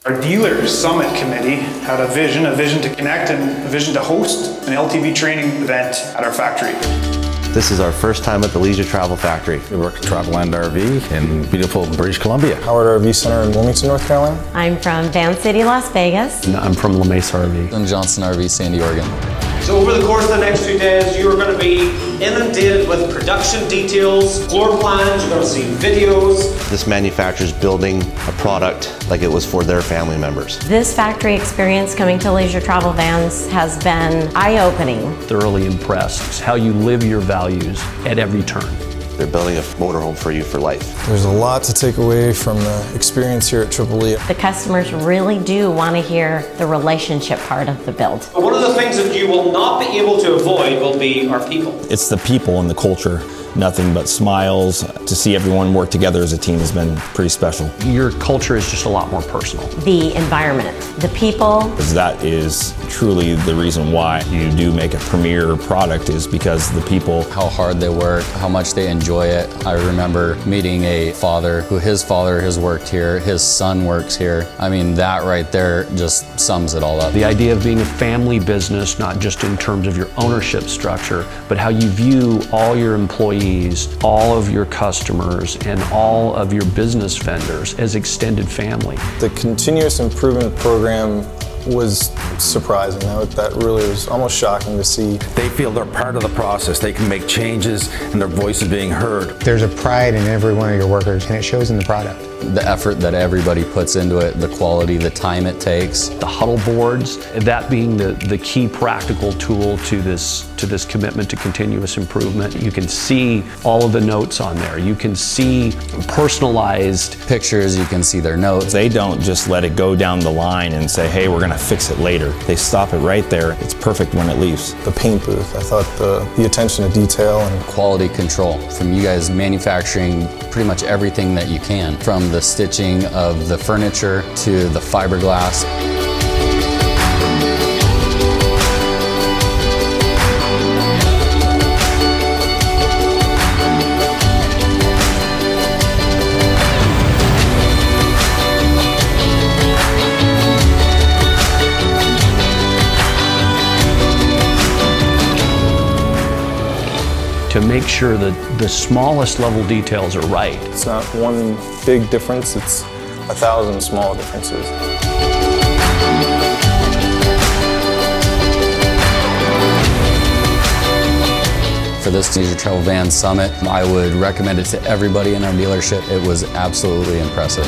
Our LTV Summit committee had a vision to connect and a vision to host an LTV training event at our factory. This is our first time at the Leisure Travel Factory. We work at Travelland RV in beautiful British Columbia. Howard RV Center in Wilmington, North Carolina. I'm from Van City, Las Vegas. And I'm from La Mesa RV. I'm Johnson RV, Sandy, Oregon. So over the course of the next few days, you are going to be inundated with production details, floor plans, you're going to see videos. This manufacturer's building a product like it was for their family members. This factory experience coming to Leisure Travel Vans has been eye-opening. Thoroughly impressed. It's how you live your values at every turn. They're building a motorhome for you for life. There's a lot to take away from the experience here at Triple-E. The customers really do want to hear the relationship part of the build. One of the things that you will not be able to avoid will be our people. It's the people and the culture. Nothing but smiles. To see everyone work together as a team has been pretty special. Your culture is just a lot more personal. The environment, the people. Because that is truly the reason why you do make a premier product, is because the people. How hard they work, how much they enjoy it. I remember meeting a father who his father has worked here, his son works here. I mean, that right there just sums it all up. The idea of being a family business, not just in terms of your ownership structure, but how you view all your employees, all of your customers, and all of your business vendors as extended family. The continuous improvement program was surprising. That really was almost shocking to see. They feel they're part of the process. They can make changes and their voice is being heard. There's a pride in every one of your workers, and it shows in the product. The effort that everybody puts into it, the quality, the time it takes. The huddle boards, that being the key practical tool to this commitment to continuous improvement. You can see all of the notes on there. You can see personalized pictures, you can see their notes. They don't just let it go down the line and say, hey, we're going to fix it later. They stop it right there. It's perfect when it leaves. The paint booth, I thought the attention to detail and quality control from you guys manufacturing pretty much everything that you can, from the stitching of the furniture to the fiberglass. to make sure that the smallest level details are right. It's not one big difference, it's 1,000 small differences. For this Leisure Travel Van Summit, I would recommend it to everybody in our dealership. It was absolutely impressive.